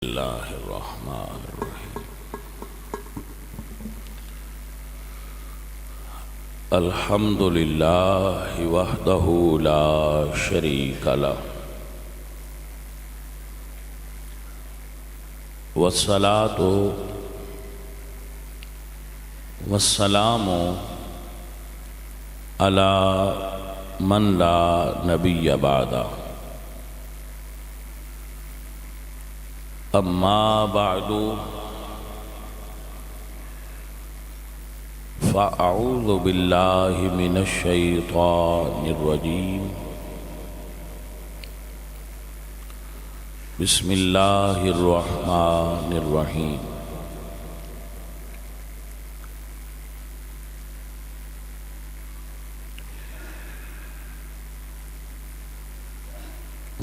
اللہ الرحمن الرحیم الحمد للہ وحدہ لا شریک لہ والصلاة والسلام علی من لا نبی بعدہ اما بعد فاعوذ باللہ من الشیطان الرجیم بسم اللہ الرحمن الرحیم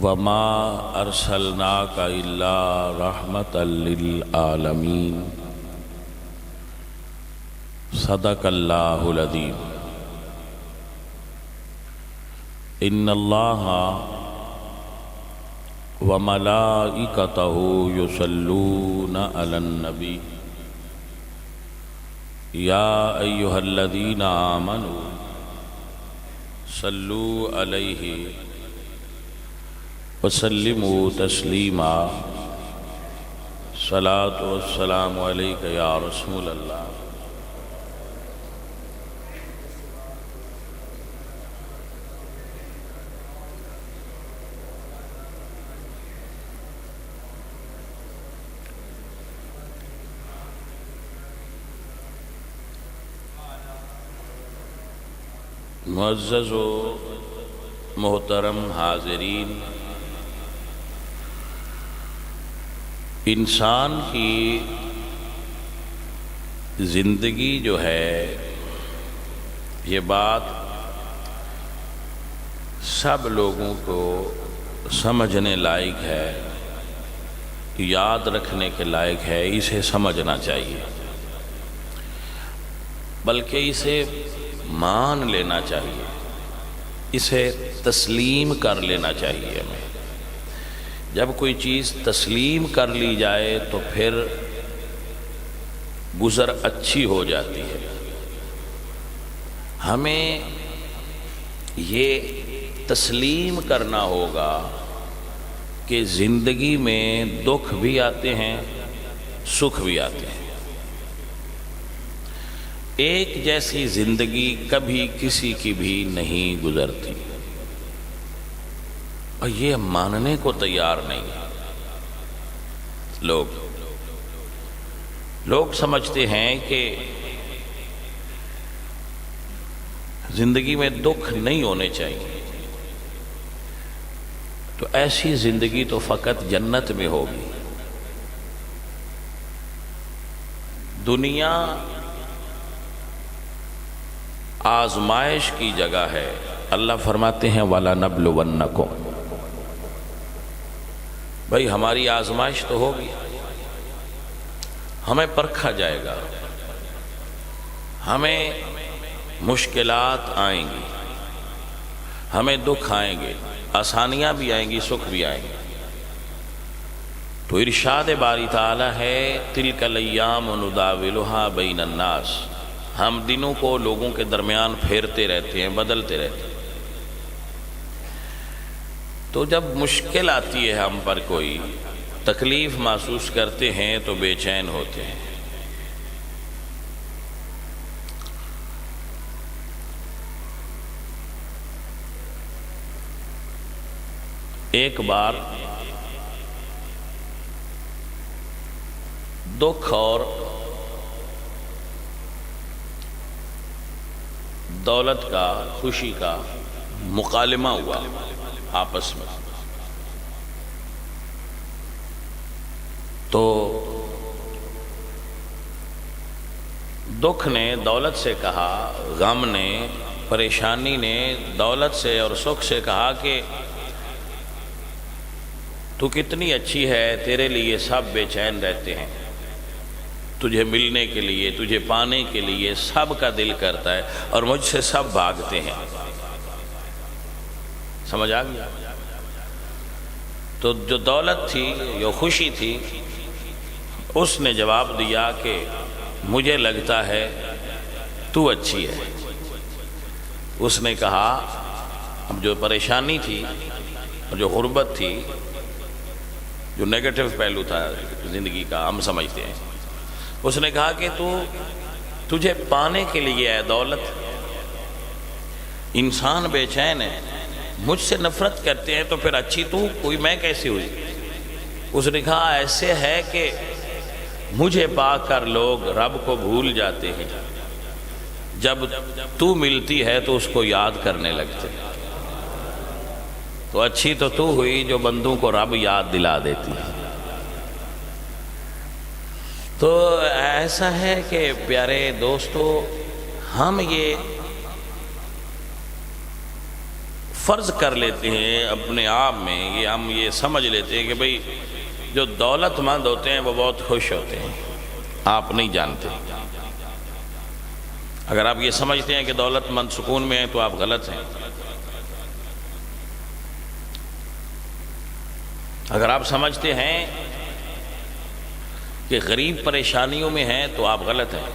وما ارسلناک الا رحمتا للعالمین صدق اللہ العظیم ان اللہ وملائکتہ یصلون علی النبی یا ایہا الذین آمنوا صلوا علیہ وسلموا تسلیما صلاۃ والسلام علیک یا رسول اللہ معزز و محترم حاضرین، انسان کی زندگی جو ہے یہ بات سب لوگوں کو سمجھنے لائق ہے، یاد رکھنے کے لائق ہے، اسے سمجھنا چاہیے، بلکہ اسے مان لینا چاہیے، اسے تسلیم کر لینا چاہیے ہمیں۔ جب کوئی چیز تسلیم کر لی جائے تو پھر گزر اچھی ہو جاتی ہے۔ ہمیں یہ تسلیم کرنا ہوگا کہ زندگی میں دکھ بھی آتے ہیں، سکھ بھی آتے ہیں۔ ایک جیسی زندگی کبھی کسی کی بھی نہیں گزرتی، اور یہ ماننے کو تیار نہیں۔ لوگ سمجھتے ہیں کہ زندگی میں دکھ نہیں ہونے چاہیے، تو ایسی زندگی تو فقط جنت میں ہوگی۔ دنیا آزمائش کی جگہ ہے۔ اللہ فرماتے ہیں وَلَنَبْلُوَنَّكُمْ، بھائی ہماری آزمائش تو ہوگی، ہمیں پرکھا جائے گا، ہمیں مشکلات آئیں گی، ہمیں دکھ آئیں گے، آسانیاں بھی آئیں گی، سکھ بھی آئیں گے۔ تو ارشاد باری تعالیٰ ہے تِلْكَ الْأَيَّامُ نُدَاوِلُهَا بَيْنَ النَّاسِ، ہم دنوں کو لوگوں کے درمیان پھیرتے رہتے ہیں، بدلتے رہتے ہیں۔ تو جب مشکل آتی ہے، ہم پر کوئی تکلیف محسوس کرتے ہیں تو بے چین ہوتے ہیں۔ ایک بار دکھ اور دولت کا، خوشی کا مکالمہ ہوا آپس میں، تو دکھ نے دولت سے کہا، غم نے، پریشانی نے دولت سے اور سکھ سے کہا کہ تو کتنی اچھی ہے، تیرے لیے سب بے چین رہتے ہیں، تجھے ملنے کے لیے، تجھے پانے کے لیے سب کا دل کرتا ہے، اور مجھ سے سب بھاگتے ہیں۔ سمجھ آ گیا؟ تو جو دولت تھی، جو خوشی تھی، اس نے جواب دیا کہ مجھے لگتا ہے تو اچھی ہے۔ اس نے کہا اب جو پریشانی تھی اور جو غربت تھی، جو نیگیٹو پہلو تھا زندگی کا ہم سمجھتے ہیں، اس نے کہا کہ تجھے پانے کے لیے ہے دولت، انسان بے چین ہے، مجھ سے نفرت کرتے ہیں تو پھر اچھی تو کوئی میں کیسی ہوئی؟ اس نے کہا ایسے ہے کہ مجھے پا کر لوگ رب کو بھول جاتے ہیں، جب تو ملتی ہے تو اس کو یاد کرنے لگتے ہیں۔ تو اچھی تو ہوئی جو بندوں کو رب یاد دلا دیتی ہے۔ تو ایسا ہے کہ پیارے دوستو، ہم یہ فرض کر لیتے ہیں اپنے آپ میں، یہ ہم یہ سمجھ لیتے ہیں کہ بھئی جو دولت مند ہوتے ہیں وہ بہت خوش ہوتے ہیں۔ آپ نہیں جانتے، اگر آپ یہ سمجھتے ہیں کہ دولت مند سکون میں ہیں تو آپ غلط ہیں۔ اگر آپ سمجھتے ہیں کہ غریب پریشانیوں میں ہیں تو آپ غلط ہیں۔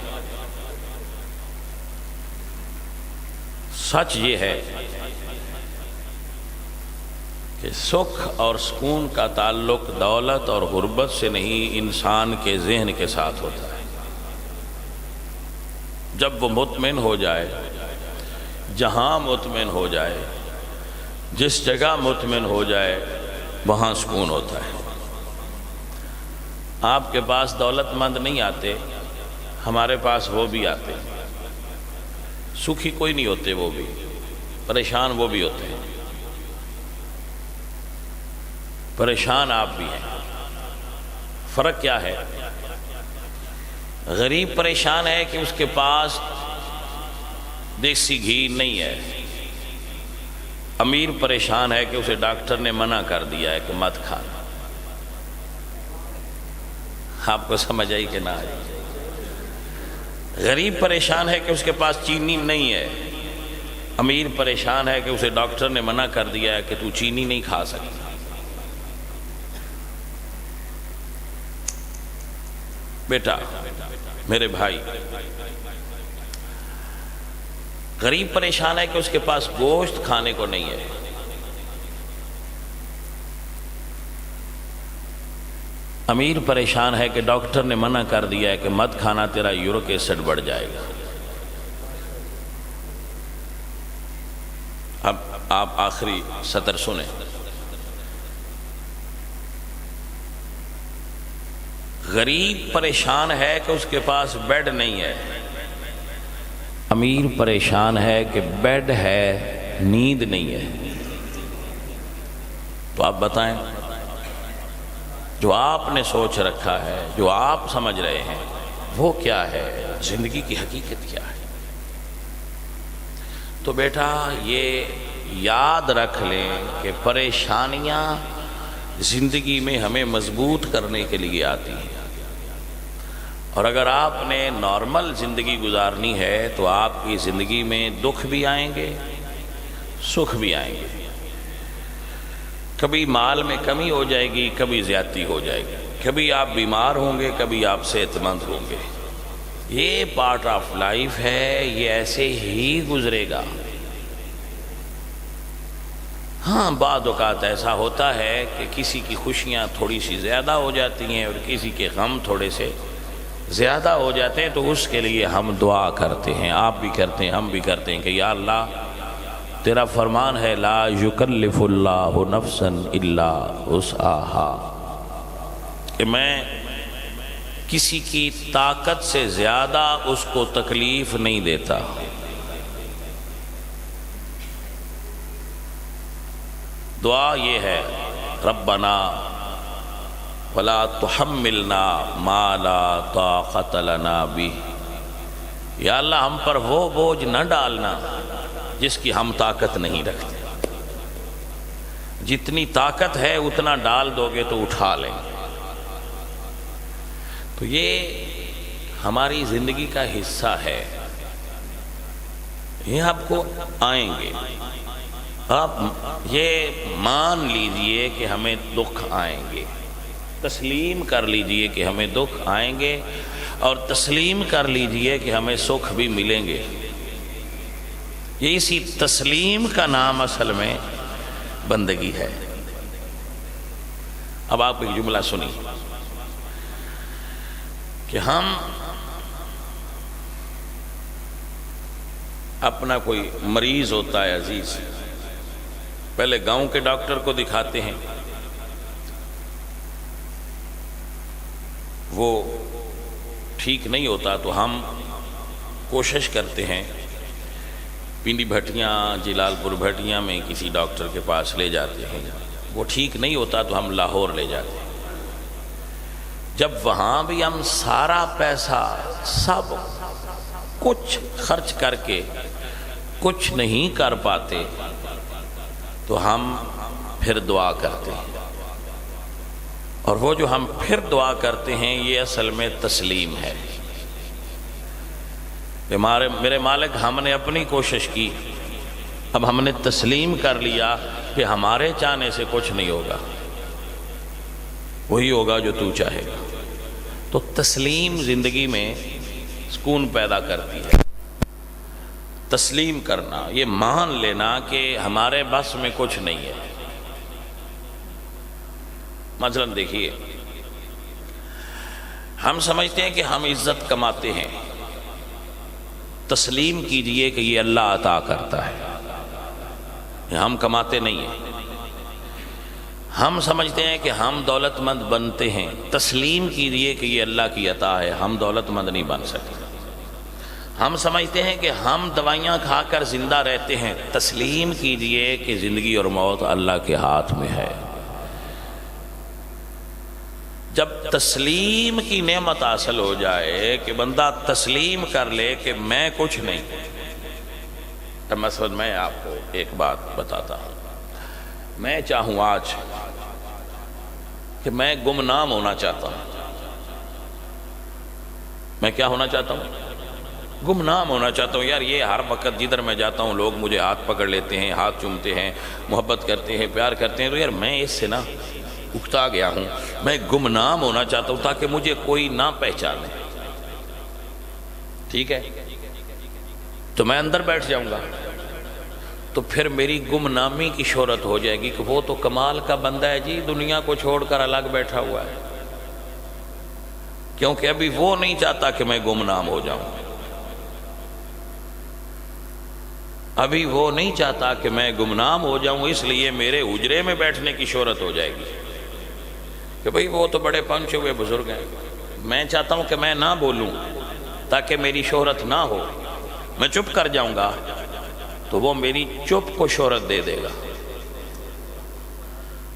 سچ یہ ہے کہ سکھ اور سکون کا تعلق دولت اور غربت سے نہیں، انسان کے ذہن کے ساتھ ہوتا ہے۔ جب وہ مطمئن ہو جائے، جہاں مطمئن ہو جائے، جس جگہ مطمئن ہو جائے، وہاں سکون ہوتا ہے۔ آپ کے پاس دولت مند نہیں آتے، ہمارے پاس وہ بھی آتے، سکھی کوئی نہیں ہوتے، وہ بھی پریشان، وہ بھی ہوتے ہیں، پریشان آپ بھی ہیں۔ فرق کیا ہے؟ غریب پریشان ہے کہ اس کے پاس دیسی گھی نہیں ہے، امیر پریشان ہے کہ اسے ڈاکٹر نے منع کر دیا ہے کہ مت کھانا۔ آپ کو سمجھ آئی کہ نہ آئی؟ غریب پریشان ہے کہ اس کے پاس چینی نہیں ہے، امیر پریشان ہے کہ اسے ڈاکٹر نے منع کر دیا ہے کہ تو چینی نہیں کھا سکتا۔ بیٹا، میرے بھائی، غریب پریشان ہے کہ اس کے پاس گوشت کھانے کو نہیں ہے، امیر پریشان ہے کہ ڈاکٹر نے منع کر دیا ہے کہ مت کھانا، تیرا یورک ایسڈ بڑھ جائے گا۔ اب آپ آخری سطر سنیں۔ غریب پریشان ہے کہ اس کے پاس بیڈ نہیں ہے، امیر پریشان ہے کہ بیڈ ہے، نیند نہیں ہے۔ تو آپ بتائیں، جو آپ نے سوچ رکھا ہے، جو آپ سمجھ رہے ہیں، وہ کیا ہے؟ زندگی کی حقیقت کیا ہے؟ تو بیٹا یہ یاد رکھ لیں کہ پریشانیاں زندگی میں ہمیں مضبوط کرنے کے لیے آتی ہیں، اور اگر آپ نے نارمل زندگی گزارنی ہے تو آپ کی زندگی میں دکھ بھی آئیں گے، سکھ بھی آئیں گے، کبھی مال میں کمی ہو جائے گی، کبھی زیادتی ہو جائے گی، کبھی آپ بیمار ہوں گے، کبھی آپ صحت مند ہوں گے۔ یہ پارٹ آف لائف ہے، یہ ایسے ہی گزرے گا۔ ہاں بعض اوقات ایسا ہوتا ہے کہ کسی کی خوشیاں تھوڑی سی زیادہ ہو جاتی ہیں اور کسی کے غم تھوڑے سے زیادہ ہو جاتے ہیں، تو اس کے لیے ہم دعا کرتے ہیں، آپ بھی کرتے ہیں، ہم بھی کرتے ہیں کہ یا اللہ، تیرا فرمان ہے لا یکلف اللہ نفسا الا وسعہا، کہ میں کسی کی طاقت سے زیادہ اس کو تکلیف نہیں دیتا۔ دعا یہ ہے ربنا ولا تحملنا ما لا طاقت لنا بہ، یا اللہ ہم پر وہ بوجھ نہ ڈالنا جس کی ہم طاقت نہیں رکھتے، جتنی طاقت ہے اتنا ڈال دو گے تو اٹھا لیں۔ تو یہ ہماری زندگی کا حصہ ہے، یہ آپ کو آئیں گے، آپ یہ مان لیجئے کہ ہمیں دکھ آئیں گے، تسلیم کر لیجئے کہ ہمیں دکھ آئیں گے اور تسلیم کر لیجئے کہ ہمیں سکھ بھی ملیں گے. یہ اسی تسلیم کا نام اصل میں بندگی ہے. اب آپ ایک جملہ سنیں کہ ہم اپنا کوئی مریض ہوتا ہے عزیز، پہلے گاؤں کے ڈاکٹر کو دکھاتے ہیں، وہ ٹھیک نہیں ہوتا تو ہم کوشش کرتے ہیں پنڈی بھٹیاں جلال پور بھٹیاں میں کسی ڈاکٹر کے پاس لے جاتے ہیں، وہ ٹھیک نہیں ہوتا تو ہم لاہور لے جاتے ہیں. جب وہاں بھی ہم سارا پیسہ سب کچھ خرچ کر کے کچھ نہیں کر پاتے تو ہم پھر دعا کرتے ہیں، اور وہ جو ہم پھر دعا کرتے ہیں یہ اصل میں تسلیم ہے. میرے مالک ہم نے اپنی کوشش کی، اب ہم نے تسلیم کر لیا کہ ہمارے چاہنے سے کچھ نہیں ہوگا، وہی ہوگا جو تو چاہے گا. تو تسلیم زندگی میں سکون پیدا کرتی ہے. تسلیم کرنا، یہ مان لینا کہ ہمارے بس میں کچھ نہیں ہے. مثلا دیکھیے، ہم سمجھتے ہیں کہ ہم عزت کماتے ہیں، تسلیم کیجئے کہ یہ اللہ عطا کرتا ہے، ہم کماتے نہیں ہیں. ہم سمجھتے ہیں کہ ہم دولت مند بنتے ہیں، تسلیم کیجئے کہ یہ اللہ کی عطا ہے، ہم دولت مند نہیں بن سکتے. ہم سمجھتے ہیں کہ ہم دوائیاں کھا کر زندہ رہتے ہیں، تسلیم کیجئے کہ زندگی اور موت اللہ کے ہاتھ میں ہے. جب تسلیم کی نعمت حاصل ہو جائے کہ بندہ تسلیم کر لے کہ میں کچھ نہیں. مثلا میں آپ کو ایک بات بتاتا ہوں، میں چاہوں آج کہ میں گمنام ہونا چاہتا ہوں. میں کیا ہونا چاہتا ہوں؟ گمنام ہونا چاہتا ہوں. یار یہ ہر وقت جدھر میں جاتا ہوں لوگ مجھے ہاتھ پکڑ لیتے ہیں، ہاتھ چومتے ہیں، محبت کرتے ہیں، پیار کرتے ہیں، تو یار میں اس سے نا اکتا گیا ہوں. میں گمنام ہونا چاہتا ہوں تاکہ مجھے کوئی نہ پہچانے. ٹھیک ہے، تو میں اندر بیٹھ جاؤں گا تو پھر میری گمنامی کی شہرت ہو جائے گی کہ وہ تو کمال کا بندہ ہے جی، دنیا کو چھوڑ کر الگ بیٹھا ہوا ہے. کیونکہ ابھی وہ نہیں چاہتا کہ میں گمنام ہو جاؤں، ابھی وہ نہیں چاہتا کہ میں گمنام ہو جاؤں، اس لیے میرے حجرے میں بیٹھنے کی شہرت ہو جائے گی کہ بھئی وہ تو بڑے پنچے ہوئے بزرگ ہیں. میں چاہتا ہوں کہ میں نہ بولوں تاکہ میری شہرت نہ ہو. میں چپ کر جاؤں گا تو وہ میری چپ کو شہرت دے دے گا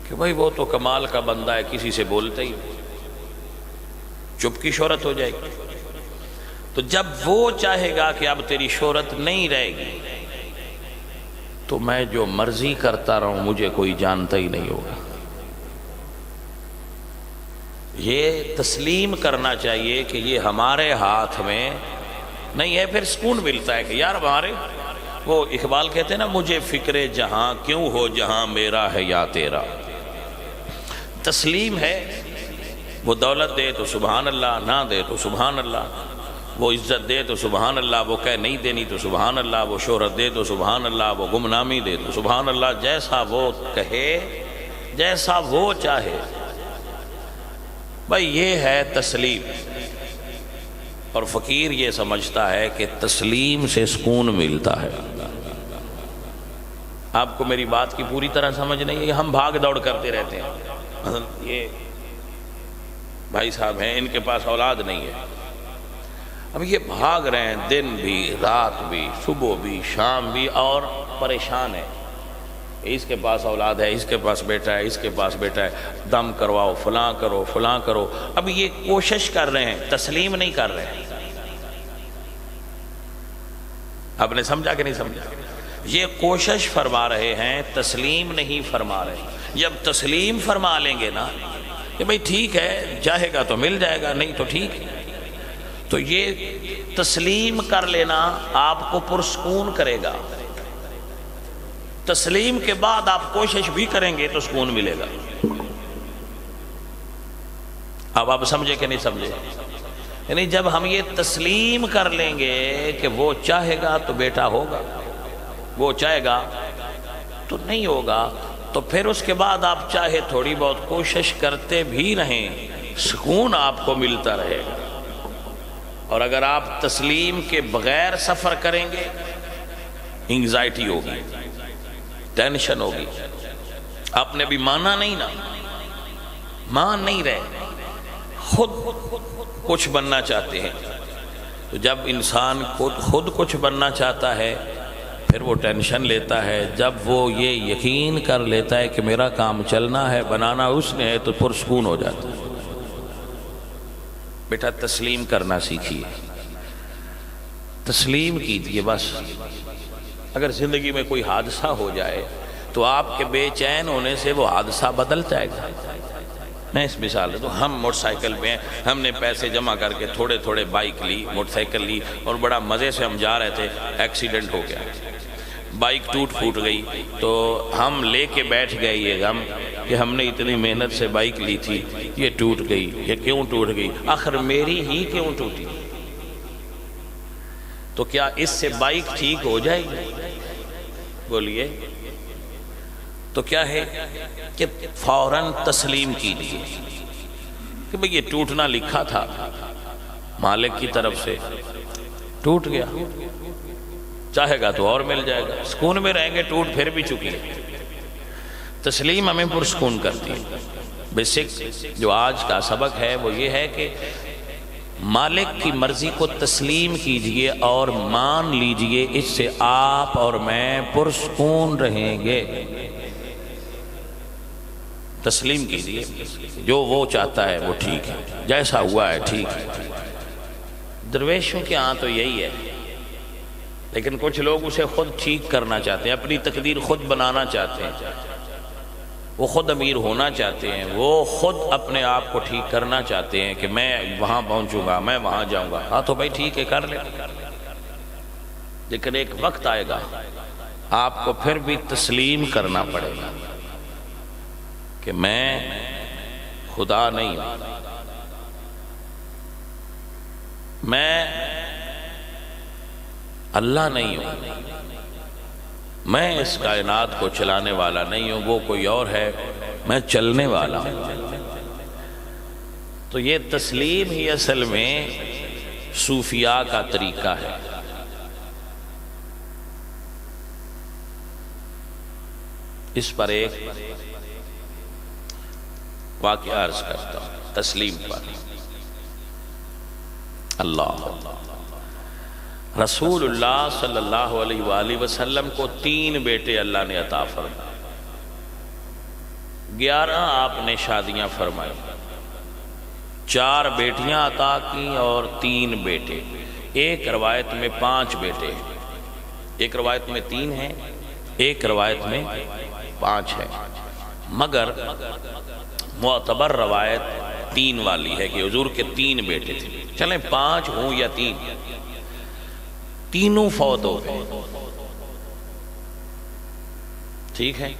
کہ بھئی وہ تو کمال کا بندہ ہے، کسی سے بولتے ہی، چپ کی شہرت ہو جائے گی. تو جب وہ چاہے گا کہ اب تیری شہرت نہیں رہے گی تو میں جو مرضی کرتا رہوں مجھے کوئی جانتا ہی نہیں ہوگا. یہ تسلیم کرنا چاہیے کہ یہ ہمارے ہاتھ میں نہیں ہے. پھر سکون ملتا ہے کہ یار ہمارے، وہ اقبال کہتے ہیں نا، مجھے فکر جہاں کیوں ہو جہاں میرا ہے یا تیرا. تسلیم ہے، وہ دولت دے تو سبحان اللہ، نہ دے تو سبحان اللہ، وہ عزت دے تو سبحان اللہ، وہ کہہ نہیں دینی تو سبحان اللہ، وہ شہرت دے تو سبحان اللہ، وہ گمنامی دے تو سبحان اللہ. جیسا وہ کہے، جیسا وہ چاہے. بھائی یہ ہے تسلیم. اور فقیر یہ سمجھتا ہے کہ تسلیم سے سکون ملتا ہے. آپ کو میری بات کی پوری طرح سمجھ نہیں ہے. ہم بھاگ دوڑ کرتے رہتے ہیں. یہ بھائی صاحب ہیں، ان کے پاس اولاد نہیں ہے، اب یہ بھاگ رہے ہیں دن بھی رات بھی صبح بھی شام بھی اور پریشان ہے. اس کے پاس اولاد ہے، اس کے پاس بیٹا ہے، اس کے پاس بیٹا ہے، دم کرواؤ، فلاں کرو فلاں کرو. اب یہ کوشش کر رہے ہیں، تسلیم نہیں کر رہے ہیں. آپ نے سمجھا کہ نہیں سمجھا؟ یہ کوشش فرما رہے ہیں، تسلیم نہیں فرما رہے. جب تسلیم فرما لیں گے نا کہ بھئی ٹھیک ہے، چاہے گا تو مل جائے گا، نہیں تو ٹھیک ہے، تو یہ تسلیم کر لینا آپ کو پرسکون کرے گا. تسلیم کے بعد آپ کوشش بھی کریں گے تو سکون ملے گا. اب آپ سمجھے کہ نہیں سمجھے؟ یعنی جب ہم یہ تسلیم کر لیں گے کہ وہ چاہے گا تو بیٹا ہوگا، وہ چاہے گا تو نہیں ہوگا، تو پھر اس کے بعد آپ چاہے تھوڑی بہت کوشش کرتے بھی رہیں، سکون آپ کو ملتا رہے گا۔ اور اگر آپ تسلیم کے بغیر سفر کریں گے، انگزائٹی ہوگی، ٹینشن ہوگی۔ آپ نے بھی مانا نہیں نا، مان نہیں رہے، خود کچھ بننا چاہتے ہیں۔ تو جب انسان خود کچھ بننا چاہتا ہے پھر وہ ٹینشن لیتا ہے۔ جب وہ یہ یقین کر لیتا ہے کہ میرا کام چلنا ہے، بنانا اس نے ہے، تو پرسکون ہو جاتا ہے۔ بیٹا تسلیم کرنا سیکھیے، تسلیم کیجیے بس۔ اگر زندگی میں کوئی حادثہ ہو جائے تو آپ کے بے چین ہونے سے وہ حادثہ بدل جائے گا۔ میں اس مثال ہے، تو ہم موٹر سائیکل پہ ہیں، ہم نے پیسے جمع کر کے تھوڑے تھوڑے بائک لی، موٹر سائیکل لی، اور بڑا مزے سے ہم جا رہے تھے، ایکسیڈنٹ ہو گیا، بائک ٹوٹ پھوٹ گئی، تو ہم لے کے بیٹھ گئے یہ غم کہ ہم نے اتنی محنت سے بائک لی تھی، یہ ٹوٹ گئی، یہ کیوں ٹوٹ گئی، آخر میری ہی کیوں ٹوٹی؟ تو کیا اس سے بائک ٹھیک ہو جائے گی؟ بولیے۔ تو کیا ہے کہ فوراً تسلیم کیجیے کہ بھئی یہ ٹوٹنا لکھا تھا مالک کی طرف سے، ٹوٹ گیا، چاہے گا تو اور مل جائے گا، سکون میں رہیں گے، ٹوٹ پھر بھی چکی ہے۔ تسلیم ہمیں پرسکون کرتی ہے۔ بیسک جو آج کا سبق ہے وہ یہ ہے کہ مالک کی مرضی کو تسلیم کیجئے اور مان لیجئے، اس سے آپ اور میں پرسکون رہیں گے۔ تسلیم کیجئے، جو وہ چاہتا ہے وہ ٹھیک ہے، جیسا ہوا ہے ٹھیک ہے۔ درویشوں کے ہاں تو یہی ہے، لیکن کچھ لوگ اسے خود ٹھیک کرنا چاہتے ہیں، اپنی تقدیر خود بنانا چاہتے ہیں، وہ خود امیر ہونا چاہتے ہیں، وہ خود اپنے آپ کو ٹھیک کرنا چاہتے ہیں کہ میں وہاں پہنچوں گا، میں وہاں جاؤں گا۔ ہاں تو بھائی ٹھیک ہے، کر لیں، لیکن ایک وقت آئے گا آپ کو پھر بھی تسلیم کرنا پڑے گا کہ میں خدا نہیں ہوں، میں اللہ نہیں ہوں، میں اس کائنات کو چلانے والا نہیں ہوں، وہ کوئی اور ہے، میں چلنے والا ہوں۔ تو یہ تسلیم ہی اصل میں صوفیاء کا طریقہ ہے۔ اس پر ایک واقعہ عرض کرتا ہوں تسلیم پر۔ اللہ رسول اللہ صلی اللہ علیہ وآلہ وسلم کو 3 بیٹے اللہ نے عطا فرمائے، 11 آپ نے شادیاں فرمائی، 4 بیٹیاں عطا کی اور 3 بیٹے۔ ایک روایت میں 5 بیٹے، ایک روایت میں 3 ہیں، ایک روایت میں 5 ہے، مگر معتبر روایت 3 والی ہے کہ حضور کے 3 بیٹے تھے۔ چلیں 5 ہوں یا 3، تینوں فوت ہو گئے، ٹھیک ہے۔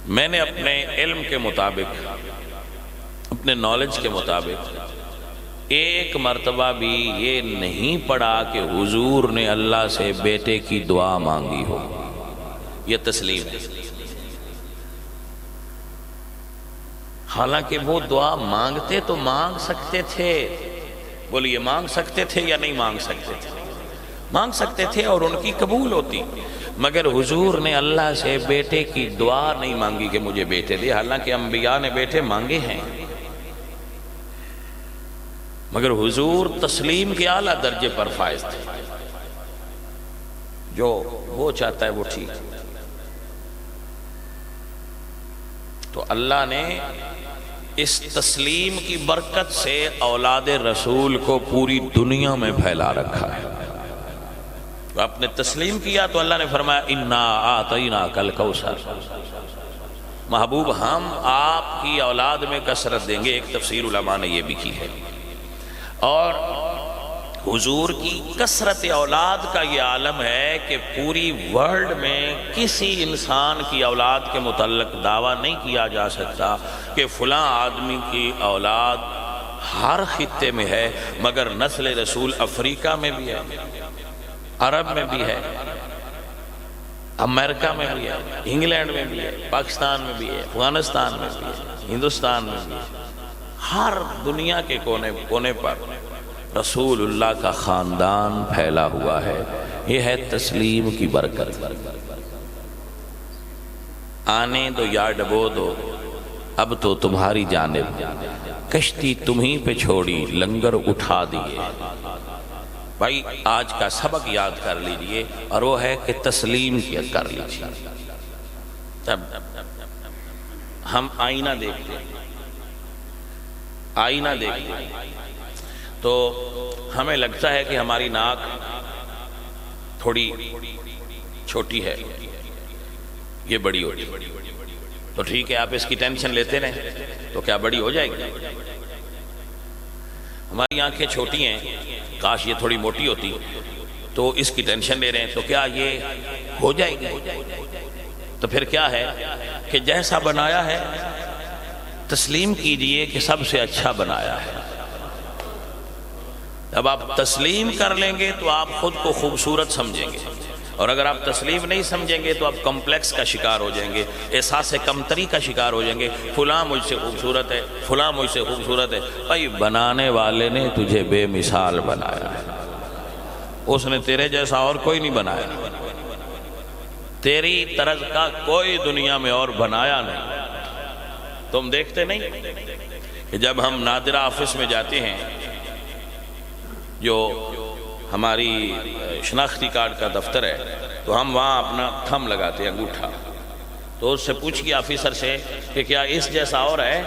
میں نے اپنے علم کے مطابق، اپنے نالج کے مطابق ایک مرتبہ بھی یہ نہیں پڑھا کہ حضور نے اللہ سے بیٹے کی دعا مانگی ہو۔ یہ تسلیم ہے۔ حالانکہ وہ دعا مانگتے تو مانگ سکتے تھے، بولیے مانگ سکتے تھے یا نہیں مانگ سکتے تھے؟ مانگ سکتے تھے اور ان کی قبول ہوتی، مگر حضور نے اللہ سے بیٹے کی دعا نہیں مانگی کہ مجھے بیٹے دے، حالانکہ انبیاء نے بیٹے مانگے ہیں، مگر حضور تسلیم کے اعلیٰ درجے پر فائز تھے۔ جو وہ چاہتا ہے وہ ٹھیک۔ تو اللہ نے اس تسلیم کی برکت سے اولاد رسول کو پوری دنیا میں پھیلا رکھا ہے۔ آپ نے تسلیم کیا تو اللہ نے فرمایا اِنَّا أَعْطَيْنَاكَ الْكَوْثَرَ، محبوب ہم آپ کی اولاد میں کثرت دیں گے۔ ایک تفسیر علماء نے یہ بھی کی ہے۔ اور حضور کی کثرت اولاد کا یہ عالم ہے کہ پوری ورلڈ میں کسی انسان کی اولاد کے متعلق دعویٰ نہیں کیا جا سکتا کہ فلاں آدمی کی اولاد ہر خطے میں ہے، مگر نسل رسول افریقہ میں بھی ہے، عرب میں بھی ہے، امریکہ میں بھی ہے، انگلینڈ میں بھی ہے، پاکستان میں بھی ہے، افغانستان میں بھی ہے، ہندوستان میں بھی ہے، ہر دنیا کے کونے کونے پر رسول اللہ کا خاندان پھیلا ہوا ہے۔ یہ ہے تسلیم کی برکت۔ آنے دو یا ڈبو دو اب تو تمہاری جانب، کشتی تمہیں پہ چھوڑی لنگر اٹھا دیے۔ بھائی آج کا سبق یاد کر لیجئے، اور وہ ہے کہ تسلیم کر لیجئے۔ تب ہم آئینہ دیکھتے تو ہمیں لگتا ہے کہ ہماری ناک تھوڑی چھوٹی ہے، یہ بڑی ہوگی، تو ٹھیک ہے آپ اس کی ٹینشن لیتے رہیں، تو کیا بڑی ہو جائے گی؟ ہماری آنکھیں چھوٹی ہیں، کاش یہ تھوڑی موٹی ہوتی، تو اس کی ٹینشن لے رہے ہیں، تو کیا یہ ہو جائے گی؟ تو پھر کیا ہے کہ جیسا بنایا ہے تسلیم کیجئے کہ سب سے اچھا بنایا ہے۔ اب آپ تسلیم کر لیں گے تو آپ خود کو خوبصورت سمجھیں گے، اور اگر آپ تسلیم نہیں سمجھیں گے تو آپ کمپلیکس کا شکار ہو جائیں گے، احساس کمتری کا شکار ہو جائیں گے، فلاں مجھ سے خوبصورت ہے، فلاں مجھ سے خوبصورت ہے۔ بھائی بنانے والے نے تجھے بے مثال بنایا ہے، اس نے تیرے جیسا اور کوئی نہیں بنایا، تیری طرز کا کوئی دنیا میں اور بنایا نہیں۔ تم دیکھتے نہیں کہ جب ہم نادرہ آفس میں جاتے ہیں، جو ہماری شناختی کارڈ کا دفتر ہے، تو ہم وہاں اپنا تھم لگاتے ہیں، انگوٹھا، تو اس سے پوچھئے آفیسر سے کہ کیا اس جیسا اور ہے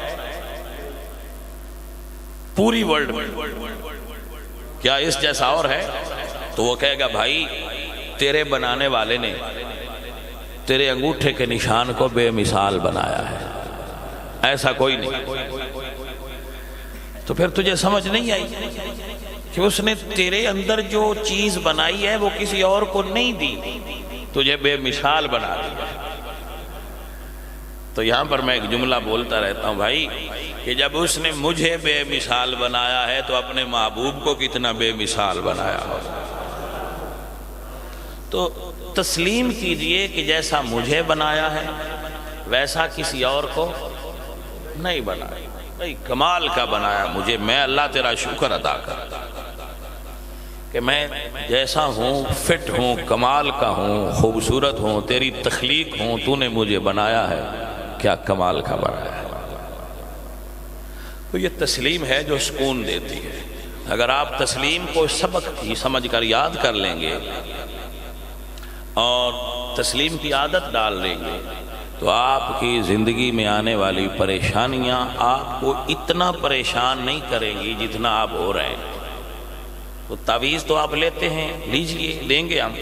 پوری ورلڈ میں، کیا اس جیسا اور ہے؟ تو وہ کہے گا بھائی تیرے بنانے والے نے تیرے انگوٹھے کے نشان کو بے مثال بنایا ہے، ایسا کوئی نہیں۔ تو پھر تجھے سمجھ نہیں آئی کہ اس نے تیرے اندر جو چیز بنائی ہے وہ کسی اور کو نہیں دی، تجھے بے مثال بنا دیا۔ تو یہاں پر میں ایک جملہ بولتا رہتا ہوں بھائی کہ جب اس نے مجھے بے مثال بنایا ہے تو اپنے محبوب کو کتنا بے مثال بنایا ہو۔ تو تسلیم کیجئے کہ جیسا مجھے بنایا ہے ویسا کسی اور کو نہیں بنایا، بھائی کمال کا بنایا مجھے، میں اللہ تیرا شکر ادا کرتا کہ میں جیسا ہوں، فٹ ہوں، کمال کا ہوں، خوبصورت ہوں، تیری تخلیق ہوں، تو نے مجھے بنایا ہے، کیا کمال کا بنایا ہے۔ تو یہ تسلیم ہے جو سکون دیتی ہے۔ اگر آپ تسلیم کو سبق ہی سمجھ کر یاد کر لیں گے اور تسلیم کی عادت ڈال لیں گے تو آپ کی زندگی میں آنے والی پریشانیاں آپ کو اتنا پریشان نہیں کریں گی جتنا آپ ہو رہے ہیں۔ تو تعویذ تو آپ لیتے ہیں، لیجئے، لیں گے ہم،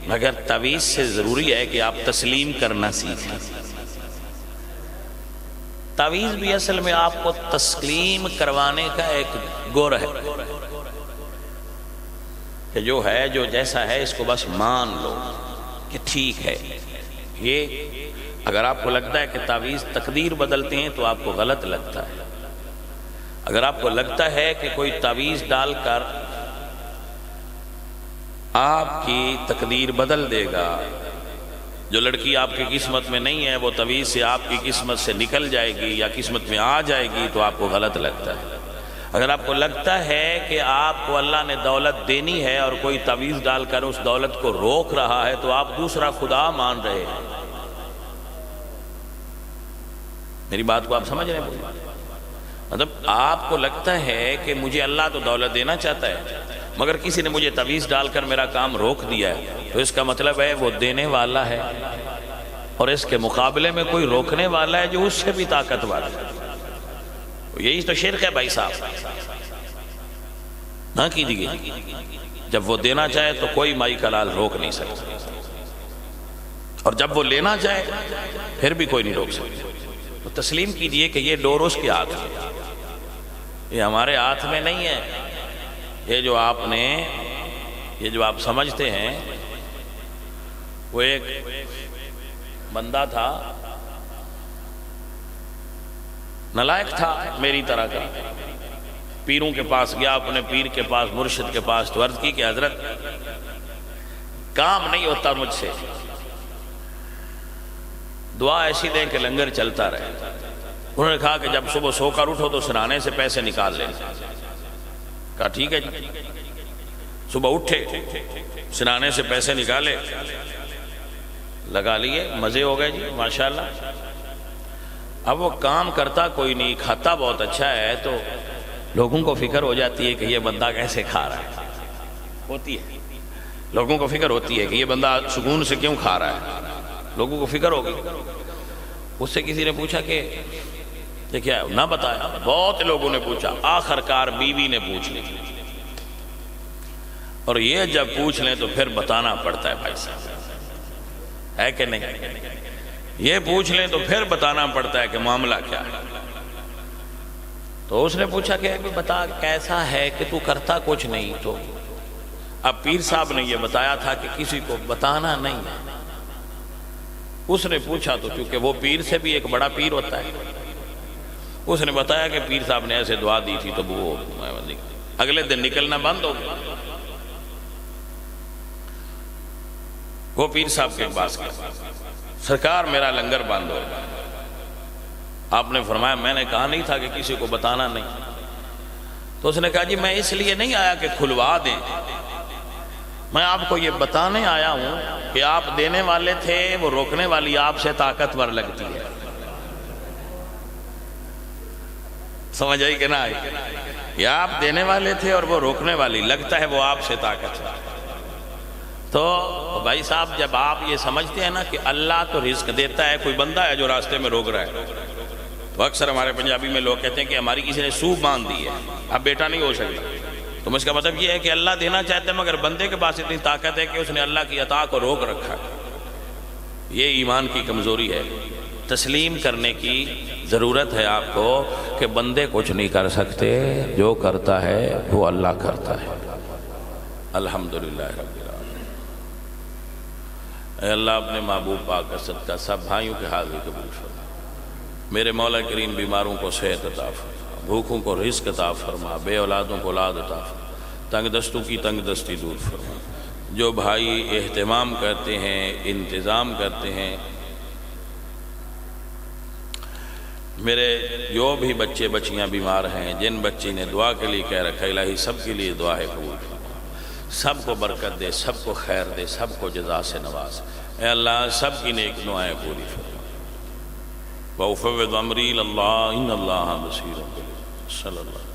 مگر تعویذ سے ضروری ہے کہ آپ تسلیم کرنا سیکھیں۔ تعویذ بھی اصل میں آپ کو تسلیم کروانے کا ایک گر ہے کہ جو ہے، جو جیسا ہے اس کو بس مان لو کہ ٹھیک ہے۔ یہ اگر آپ کو لگتا ہے کہ تعویذ تقدیر بدلتے ہیں تو آپ کو غلط لگتا ہے۔ اگر آپ کو لگتا ہے کہ کوئی تعویذ ڈال کر آپ کی تقدیر بدل دے گا، جو لڑکی آپ کی قسمت میں نہیں ہے وہ تعویذ سے آپ کی قسمت سے نکل جائے گی یا قسمت میں آ جائے گی، تو آپ کو غلط لگتا ہے۔ اگر آپ کو لگتا ہے کہ آپ کو اللہ نے دولت دینی ہے اور کوئی تعویذ ڈال کر اس دولت کو روک رہا ہے تو آپ دوسرا خدا مان رہے ہیں۔ میری بات کو آپ سمجھ رہے ہیں؟ مطلب آپ کو لگتا ہے کہ مجھے اللہ تو دولت دینا چاہتا ہے مگر کسی نے مجھے تعویذ ڈال کر میرا کام روک دیا ہے، تو اس کا مطلب ہے وہ دینے والا ہے اور اس کے مقابلے میں کوئی روکنے والا ہے جو اس سے بھی طاقتور ہے۔ یہی تو شرک ہے بھائی صاحب، نہ کیجیے۔ جب وہ دینا چاہے تو کوئی مائی کا لال روک نہیں سکتا، اور جب وہ لینا چاہے پھر بھی کوئی نہیں روک سکتا۔ تو تسلیم کیجئے کہ یہ ڈور اس کے ہاتھ میں، یہ ہمارے ہاتھ میں نہیں ہے۔ یہ جو آپ سمجھتے ہیں، وہ ایک بندہ تھا، نالائق تھا میری طرح کا، پیروں کے پاس گیا، اپنے پیر کے پاس، مرشد کے پاس، تو عرض کی کہ حضرت کام نہیں ہوتا مجھ سے، دعا ایسی دیں کہ لنگر چلتا رہے۔ انہوں نے کہا کہ جب صبح سو کر اٹھو تو سرانے سے پیسے نکال لیں۔ کہا ٹھیک ہے جی۔ صبح اٹھے، سرانے سے پیسے نکالے، لگا لیے، مزے ہو گئے جی ماشاءاللہ۔ اب وہ کام کرتا کوئی نہیں، کھاتا بہت اچھا ہے، تو لوگوں کو فکر ہو جاتی ہے کہ یہ بندہ کیسے کھا رہا ہے، ہوتی ہے، لوگوں کو فکر ہوتی ہے کہ یہ بندہ سکون سے کیوں کھا رہا ہے، لوگوں کو فکر ہوگی۔ اس سے کسی نے پوچھا کہ یہ کیا ہے، نہ بتایا۔ بہت لوگوں نے پوچھا، آخر کار بیوی نے پوچھ لی، اور یہ جب پوچھ لیں تو پھر بتانا پڑتا ہے بھائی صاحب، ہے کہ نہیں؟ یہ پوچھ لیں تو پھر بتانا پڑتا ہے کہ معاملہ کیا ہے۔ تو اس نے پوچھا کہ بتا کیسا ہے کہ تو کرتا کچھ نہیں؟ تو اب پیر صاحب نے یہ بتایا تھا کہ کسی کو بتانا نہیں ہے۔ اس نے پوچھا تو چونکہ وہ پیر سے بھی ایک بڑا پیر ہوتا ہے، اس نے بتایا کہ پیر صاحب نے ایسے دعا دی تھی، تو وہ اگلے دن نکلنا بند ہو گیا۔ وہ پیر صاحب کے پاس گیا، سرکار میرا لنگر بند ہو گیا۔ آپ نے فرمایا میں نے کہا نہیں تھا کہ کسی کو بتانا نہیں؟ تو اس نے کہا جی میں اس لیے نہیں آیا کہ کھلوا دیں، میں آپ کو یہ بتانے آیا ہوں کہ آپ دینے والے تھے، وہ روکنے والی آپ سے طاقتور لگتی ہے۔ سمجھ آئی کہ نہ آئی؟ یہ آپ دینے والے تھے اور وہ روکنے والی، لگتا ہے وہ آپ سے طاقتور۔ تو بھائی صاحب جب آپ یہ سمجھتے ہیں نا کہ اللہ تو رزق دیتا ہے، کوئی بندہ ہے جو راستے میں روک رہا ہے، تو اکثر ہمارے پنجابی میں لوگ کہتے ہیں کہ ہماری کسی نے سوپ باندھ دی ہے، اب بیٹا نہیں ہو سکتا۔ تو اس کا مطلب یہ ہے کہ اللہ دینا چاہتے ہیں، مگر بندے کے پاس اتنی طاقت ہے کہ اس نے اللہ کی عطا کو روک رکھا ہے۔ یہ ایمان کی کمزوری ہے۔ تسلیم کرنے کی ضرورت ہے آپ کو کہ بندے کچھ نہیں کر سکتے، جو کرتا ہے وہ اللہ کرتا ہے۔ الحمدللہ رب العالمین۔ اے اللہ اپنے محبوب پاک کا صدقہ سب بھائیوں کے حاضری قبول فرما۔ میرے مولا کریم بیماروں کو صحت عطا فرما، بھوکوں کو رزق عطا فرما، بے اولادوں کو اولاد عطا فرما، تنگ دستوں کی تنگ دستی دور فرما۔ جو بھائی اہتمام کرتے ہیں، انتظام کرتے ہیں، میرے جو بھی بچے بچیاں بیمار ہیں، جن بچی نے دعا کے لیے کہہ رکھا، الہی سب کے لیے دعا ہے قبول فرما، سب کو برکت دے، سب کو خیر دے، سب کو جزا سے نواز۔ اے اللہ سب کی نیک دعائیں پوری فرما۔ وَأُفَوِّضُ أَمْرِي إِلَى اللَّهِ إِنَّ اللَّهَ بَصِيرٌ بِالْعِبَادِ۔ صلی اللہ